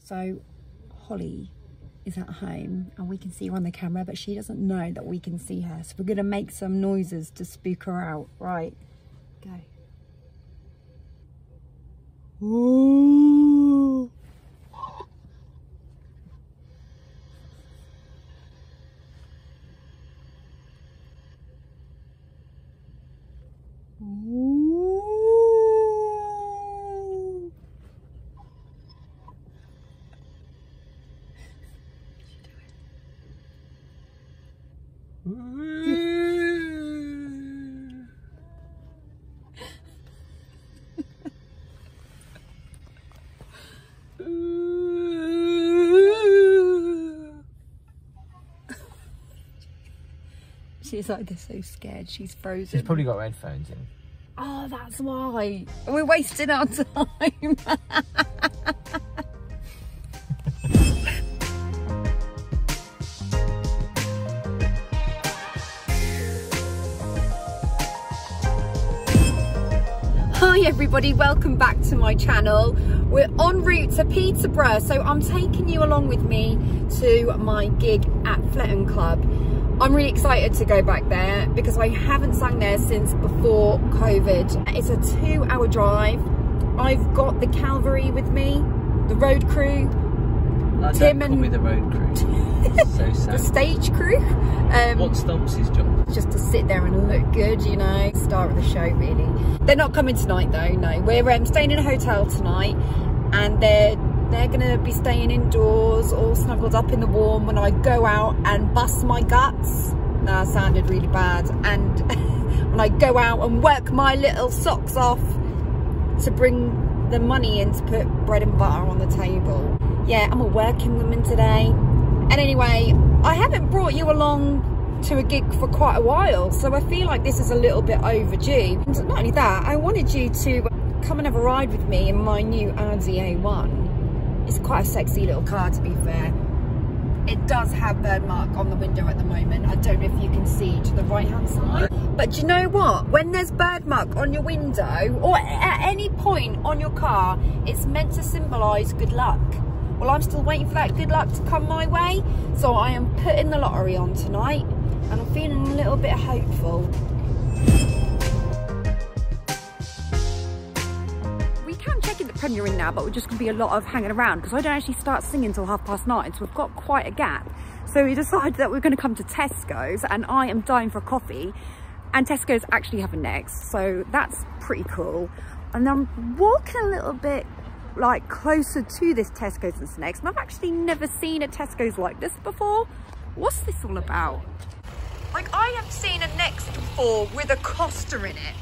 So Holly is at home and we can see her on the camera, but she doesn't know that we can see her. So we're gonna make some noises to spook her out. Right, go. Ooh. Ooh. She's like, they're so scared, she's frozen. She's probably got headphones in. Oh, that's why. We're wasting our time. Hi everybody, welcome back to my channel. We're en route to Peterborough, so I'm taking you along with me to my gig at Fletton Club. I'm really excited to go back there because I haven't sung there since before COVID. It's a 2-hour drive. I've got the Calvary with me, the road crew. Tim and... Call me the road crew. So sad. The stage crew. What Stump's job? Just to sit there and look good, you know. Star of the show, really. They're not coming tonight though, no. We're staying in a hotel tonight and they're going to be staying indoors, all snuggled up in the warm when I go out and bust my guts. That sounded really bad. And when I go out and work my little socks off to bring the money in to put bread and butter on the table. Yeah, I'm a working woman today. And anyway, I haven't brought you along to a gig for quite a while, so I feel like this is a little bit overdue. And not only that, I wanted you to come and have a ride with me in my new Audi A1. It's quite a sexy little car, to be fair. It does have bird mark on the window at the moment. I don't know if you can see to the right hand side. But do you know what? When there's bird mark on your window or at any point on your car, it's meant to symbolise good luck. Well, I'm still waiting for that good luck to come my way. So I am putting the lottery on tonight and I'm feeling a little bit hopeful. Premier in now, but we're just gonna be a lot of hanging around because I don't actually start singing till 9:30, so we've got quite a gap. So we decided that we're going to come to Tesco's, and I am dying for a coffee, and Tesco's actually have a Next, so that's pretty cool. And I'm walking a little bit like closer to this Tesco's and Next, and I've actually never seen a Tesco's like this before. What's this all about? Like, I have seen a Next before with a Costa in it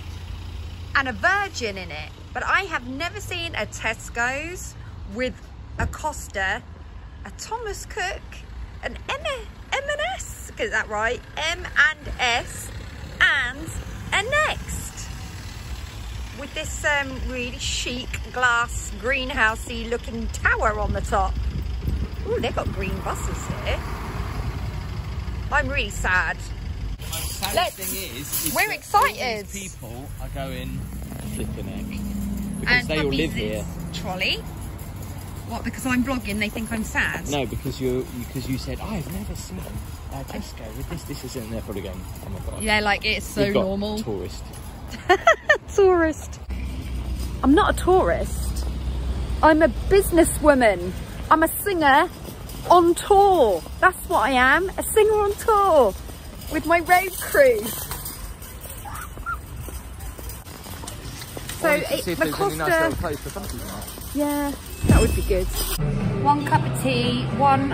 and a Virgin in it, but I have never seen a Tesco's with a Costa, a Thomas Cook, an M&S, is that right? M&S, and a Next. With this really chic glass greenhousey looking tower on the top. Ooh, they've got green buses here. I'm really sad. The saddest thing is we're excited. All these people are going flipping egg because and they all live here. Trolley. What? Because I'm vlogging, they think I'm sad. No, because you said I've never seen Tesco with this. This isn't. They're probably going, oh my god. Yeah, like it's so normal. Tourist. Tourist. I'm not a tourist. I'm a businesswoman. I'm a singer on tour. That's what I am. A singer on tour with my road crew. So the Costa. Nice, yeah, that would be good. 1 cup of tea, 1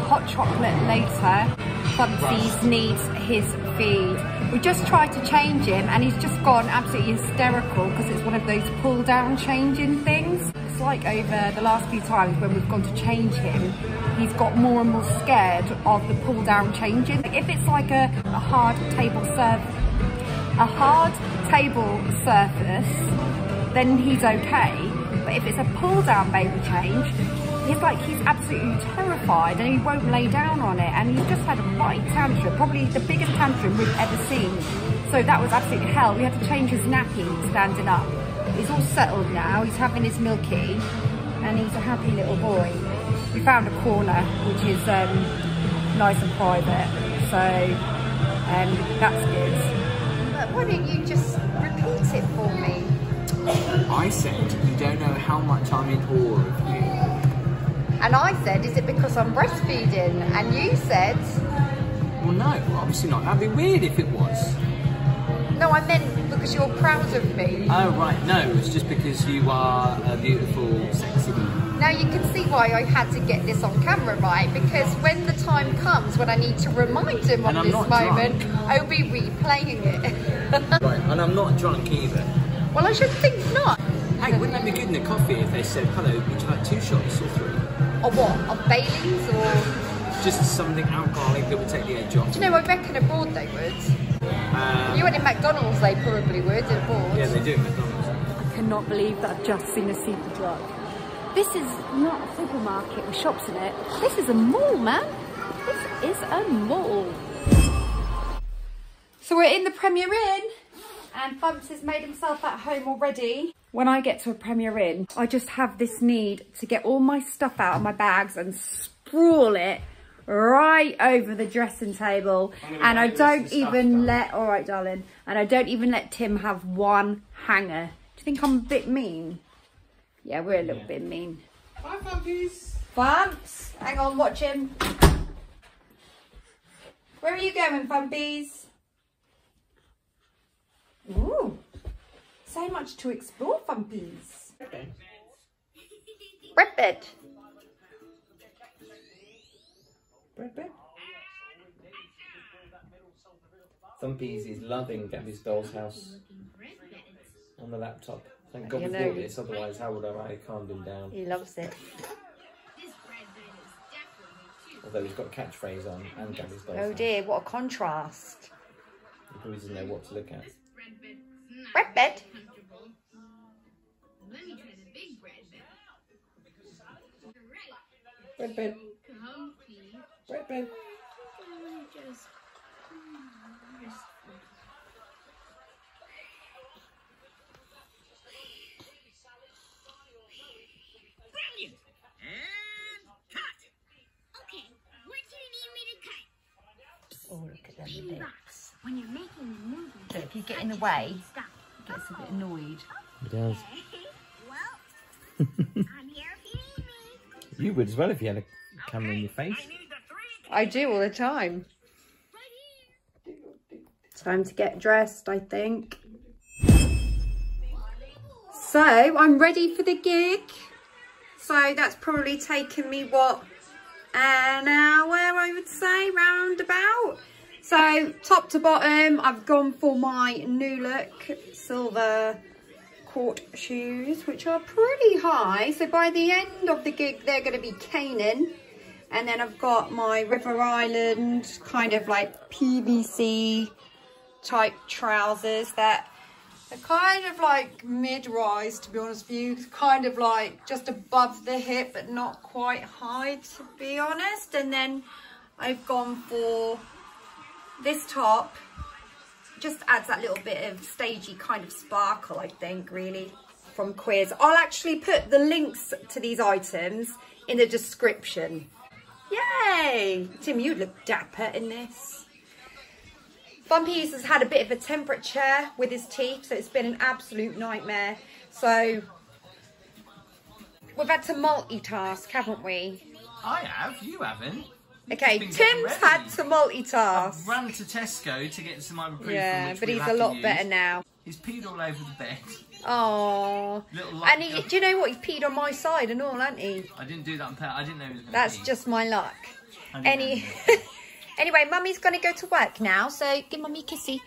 hot chocolate later. Bubsies needs his feed. We just tried to change him and he's just gone absolutely hysterical because it's one of those pull down changing things. It's like over the last few times when we've gone to change him, he's got more and more scared of the pull down changing. Like if it's like a hard table surface, then he's okay. But if it's a pull down baby change, he's absolutely terrified and he won't lay down on it, and he's just had a right tantrum, probably the biggest tantrum we've ever seen. So that was absolutely hell. We had to change his nappy standing up. He's all settled now, he's having his milky and he's a happy little boy. we found a corner which is nice and private, so that's good. But why don't you just repeat it for me? I said, you don't know how much I'm in awe of you. And I said, is it because I'm breastfeeding? And you said... Well, no, obviously not. That'd be weird if it was. No, I meant because you're proud of me. Oh, right. No, it's just because you are a beautiful, sexy woman. Now you can see why I had to get this on camera, right? Because when the time comes when I need to remind him of this moment, I'll be replaying it. Right, and I'm not drunk either. Well, I should think not. Hey, wouldn't that be good in a coffee if they said, hello, would you like 2 shots or 3? Or what? Of Baileys or... Just something alcoholic that would take the edge off. Do you know, I reckon abroad they would. You went in McDonald's, they probably would abroad. Yeah, they do at McDonald's. I cannot believe that I've just seen a Superdrug. This is not a supermarket with shops in it. This is a mall, man. This is a mall. So we're in the Premier Inn, and Bumps has made himself at home already. When I get to a Premier Inn, I just have this need to get all my stuff out of my bags and sprawl it right over the dressing table, and I don't even let, all right darling, and I don't even let Tim have one hanger. Do you think I'm a bit mean? Yeah, we're a little bit mean. Bye, Bumpies. Bumps, hang on, watch him. Where are you going, Bumpies? Ooh, so much to explore, Bumpies. Okay. Rip it. Thumpies is loving Gabby's doll's house on the laptop. Thank God we bought this, otherwise how would I calmed him down? He loves it. Although he's got a catchphrase on and Gabby's doll's Oh house. dear, what a contrast. He probably doesn't know what to look at. Rip it. Let me try the big bread bed. Bread bed. Comfy. Bread bed. Just brilliant. And cut. Okay, what do you need me to cut? Oh, look at them Pin bits. box. When you're making the movie, Look, if you get in the way, stop. he gets a bit annoyed. He does. Well, I'm here if you need me. You would as well if you had a camera in your face. I do all the time. Time to get dressed, I think. So, I'm ready for the gig. So, that's probably taken me, what, an hour, I would say, roundabout. So, top to bottom, I've gone for my new look, silver court shoes, which are pretty high. So, by the end of the gig, they're going to be caning. And then I've got my River Island kind of like PVC type trousers that are kind of like mid-rise, to be honest with you, kind of like just above the hip but not quite high, to be honest. And then I've gone for this top, just adds that little bit of stagey kind of sparkle, I think, really, from Quiz. I'll actually put the links to these items in the description. Yay! Tim, you look dapper in this. Bumpy's has had a bit of a temperature with his teeth, so it's been an absolute nightmare. So, we've had to multitask, haven't we? I have, you haven't. Okay, Tim's had to multitask. I've run to Tesco to get some ibuprofen. Yeah, but he's a lot better now. He's peed all over the bed. Oh, and he, do you know what? He's peed on my side and all, hasn't he? I didn't do that on purpose. I didn't know he was going to That's pee. just my luck. Anyway, Mummy's going to go to work now, so give Mummy a kissy.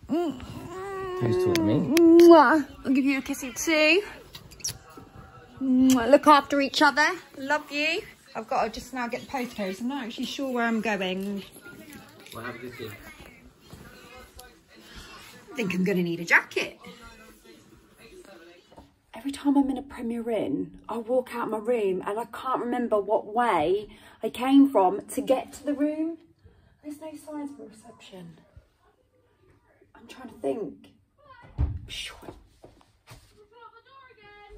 Who's talking to me? Mwah. I'll give you a kissy too. Mwah. Look after each other. Love you. I've got to just now get the postcodes. I'm not actually sure where I'm going. Well, have a good day. I think I'm going to need a jacket. Every time I'm in a Premier Inn, I walk out my room and I can't remember what way I came from to get to the room. There's no signs of a reception. I'm trying to think.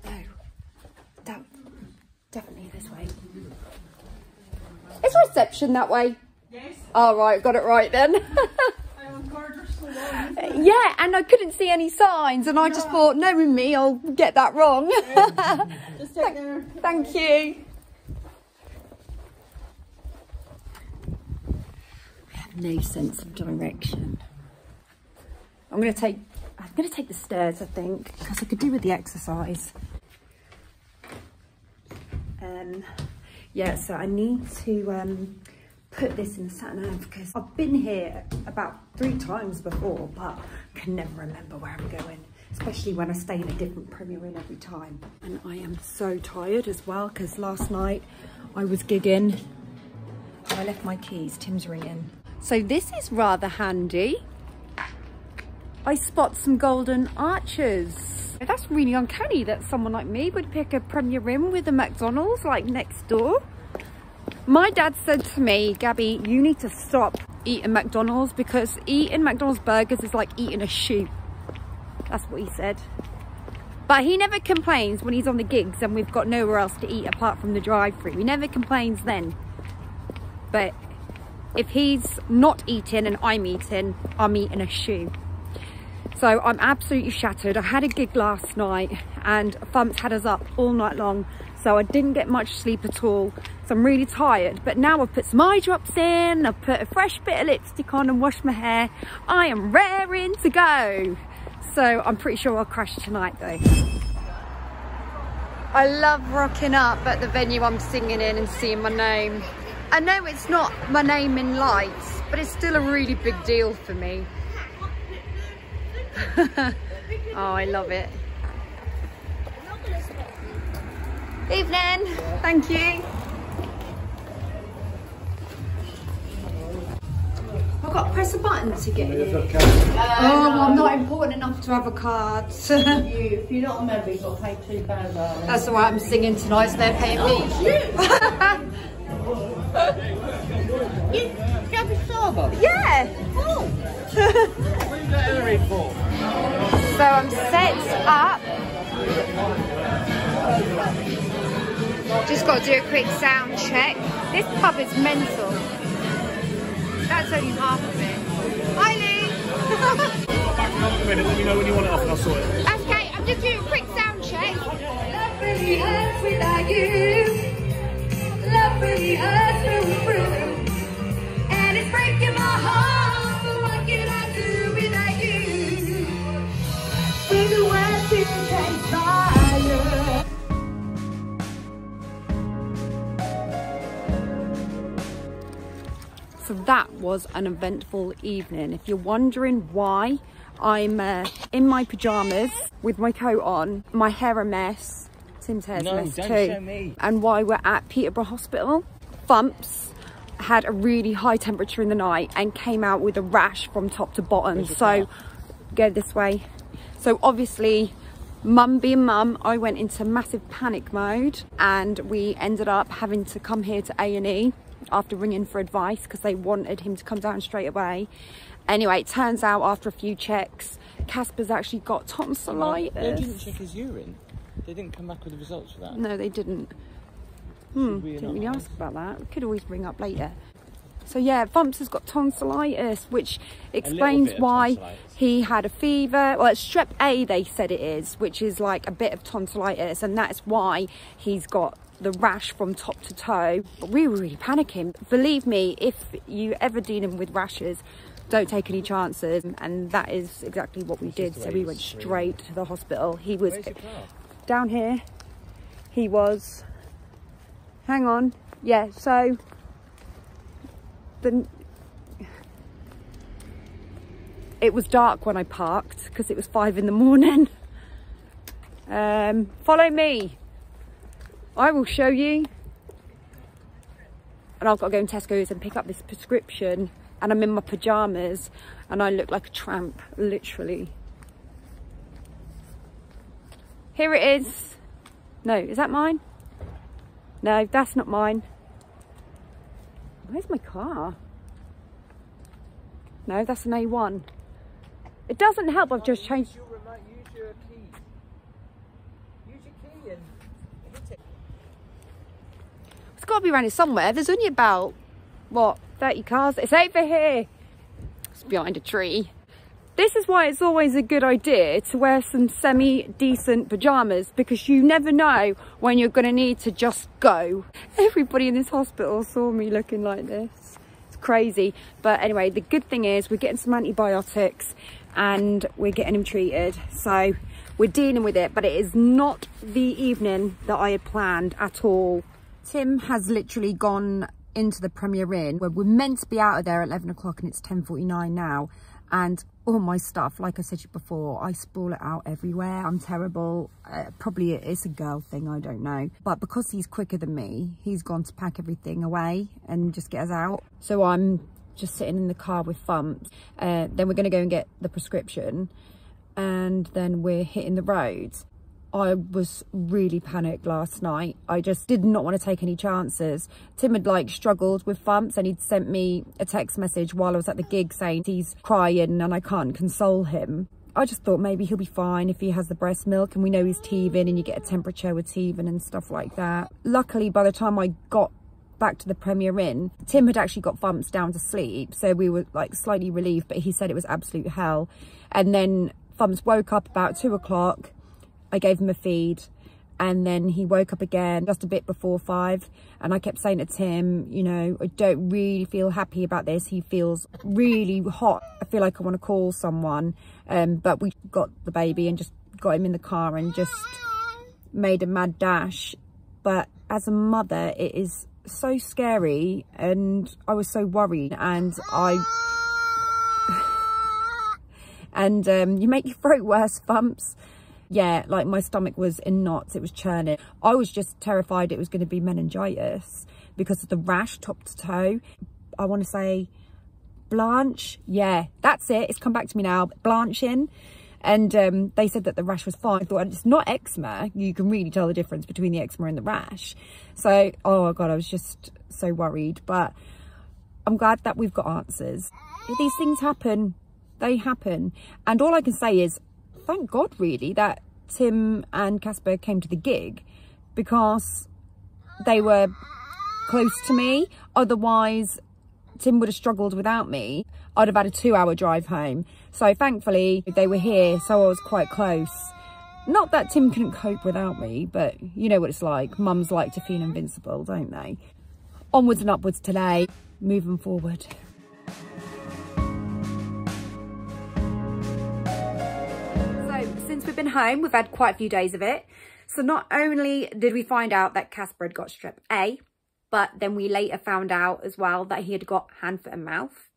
No. Definitely this way. Is reception that way? Yes. Oh, right, got it right then. Yeah, and I couldn't see any signs, and I just thought, knowing me, I'll get that wrong. Just take there. Thank you. I have no sense of direction. I'm gonna take the stairs, I think, because I could do with the exercise. Yeah, so I need to put this in the sat-nav because I've been here about 3 times before, but can never remember where I'm going, especially when I stay in a different Premier Inn every time. And I am so tired as well because last night I was gigging. Oh, I left my keys, Tim's ringing. So this is rather handy. I spot some golden arches. That's really uncanny that someone like me would pick a Premier Inn with a McDonald's like next door. My dad said to me, Gabby, you need to stop eating McDonald's because eating McDonald's burgers is like eating a shoe. That's what he said. But he never complains when he's on the gigs and we've got nowhere else to eat apart from the drive-thru. He never complains then. But if he's not eating and I'm eating a shoe. So I'm absolutely shattered. I had a gig last night and Thumps had us up all night long. So I didn't get much sleep at all. So I'm really tired. But now I've put some eye drops in, I've put a fresh bit of lipstick on and washed my hair. I am raring to go. So I'm pretty sure I'll crash tonight though. I love rocking up at the venue I'm singing in and seeing my name. I know it's not my name in lights, but it's still a really big deal for me. Oh, I love it. Evening, thank you. I've got to press a button to get in. Oh, well, I'm not important enough to have a card. If you're not a member, you've got to pay £2. That's all right, I'm singing tonight, so they're paying me. You have a Starbucks? Yeah. Oh. So I'm set up. Just got to do a quick sound check. This pub is mental. That's only half of it. Hi Lee! Back in a minute, let me know when you want it off and I'll sort it. Okay, I'm just doing a quick sound check. Love really hurts without you. Love really hurts through and through. And it's breaking my heart, but what can I do without you? With the words you can fire. So that was an eventful evening. If you're wondering why I'm in my pyjamas with my coat on, my hair a mess, Tim's hair's a mess too, show me. And why we're at Peterborough Hospital, Thumps had a really high temperature in the night and came out with a rash from top to bottom. So go this way. So obviously, mum being mum, I went into massive panic mode and we ended up having to come here to A&E after ringing for advice because they wanted him to come down straight away. Anyway, it turns out after a few checks, Casper's actually got tonsillitis. They didn't check his urine? They didn't come back with the results for that? No, they didn't. Didn't really ask about that. We could always bring up later. So yeah, Thumps has got tonsillitis, which explains why he had a fever. Well, it's strep A, they said it is, which is like a bit of tonsillitis, and that's why he's got the rash from top to toe. But we were really panicking. Believe me, if you ever dealing with rashes, don't take any chances. And that is exactly what we did. So we went straight to the hospital. He was down here. He was, hang on. Yeah, so it was dark when I parked because it was 5 in the morning. Follow me. I will show you. And I've got to go in Tesco's and pick up this prescription, and I'm in my pyjamas and I look like a tramp, literally. Here it is. No, is that mine? No, that's not mine. Where's my car? No, that's an A1. It doesn't help, I've just changed. Use your key. Use your key and hit it. got to be around here somewhere. There's only about, what, 30 cars. It's over here. It's behind a tree. This is why it's always a good idea to wear some semi-decent pyjamas, because you never know when you're going to need to just go. Everybody in this hospital saw me looking like this. It's crazy. But anyway, the good thing is we're getting some antibiotics and we're getting him treated. So we're dealing with it, but it is not the evening that I had planned at all. Tim has literally gone into the Premier Inn, where we're meant to be out of there at 11 o'clock and it's 10:49 now. And all my stuff, like I said to you before, I sprawl it out everywhere. I'm terrible. Probably it's a girl thing, I don't know. But because he's quicker than me, he's gone to pack everything away and just get us out. So I'm just sitting in the car with Thumps. Then we're going to go and get the prescription. And then we're hitting the roads. I was really panicked last night. I just did not want to take any chances. Tim had like struggled with Thumps and he'd sent me a text message while I was at the gig saying he's crying and I can't console him. I just thought maybe he'll be fine if he has the breast milk, and we know he's teething and you get a temperature with teething and stuff like that. Luckily, by the time I got back to the Premier Inn, Tim had actually got Thumps down to sleep, so we were like slightly relieved, but he said it was absolute hell. And then Thumps woke up about 2 o'clock. I gave him a feed and then he woke up again just a bit before 5, and I kept saying to Tim, you know, I don't really feel happy about this. He feels really hot. I feel like I want to call someone, but we got the baby and just got him in the car and just made a mad dash. But as a mother, it is so scary and I was so worried, and you make your throat worse, Thumps. Yeah, like my stomach was in knots, it was churning. I was just terrified it was going to be meningitis because of the rash top to toe. I want to say blanch. Yeah, that's it. It's come back to me now. Blanching. And they said that the rash was fine. I thought, it's not eczema. You can really tell the difference between the eczema and the rash. So, oh God, I was just so worried. But I'm glad that we've got answers. If these things happen, they happen. And all I can say is, thank God, really, that Tim and Casper came to the gig, because they were close to me. Otherwise, Tim would have struggled without me. I'd have had a 2-hour drive home. So thankfully, they were here, so I was quite close. Not that Tim couldn't cope without me, but you know what it's like. Mums like to feel invincible, don't they? Onwards and upwards today, moving forward. Since we've been home, we've had quite a few days of it. So not only did we find out that Casper had got strep A, but then we later found out as well that he had got hand, foot and mouth.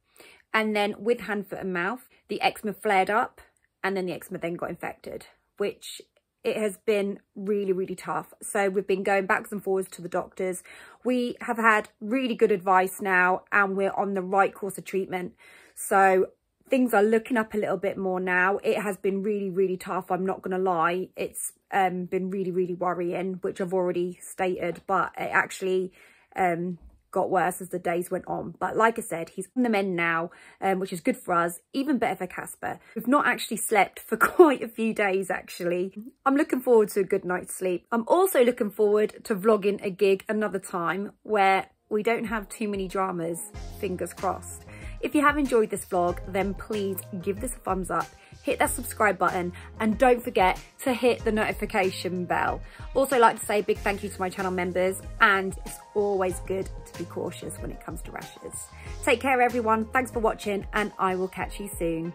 And then with hand, foot and mouth, the eczema flared up, and then the eczema then got infected, which it has been really, really tough. So we've been going backwards and forwards to the doctors. We have had really good advice now, and we're on the right course of treatment. So things are looking up a little bit more now. It has been really, really tough. I'm not going to lie. It's been really, really worrying, which I've already stated, but it actually got worse as the days went on. But like I said, he's on the mend now, which is good for us, even better for Casper. We've not actually slept for quite a few days, actually. I'm looking forward to a good night's sleep. I'm also looking forward to vlogging a gig another time where we don't have too many dramas, fingers crossed. If you have enjoyed this vlog, then please give this a thumbs up, hit that subscribe button, and don't forget to hit the notification bell. Also like to say a big thank you to my channel members, and it's always good to be cautious when it comes to rashes. Take care everyone, thanks for watching, and I will catch you soon.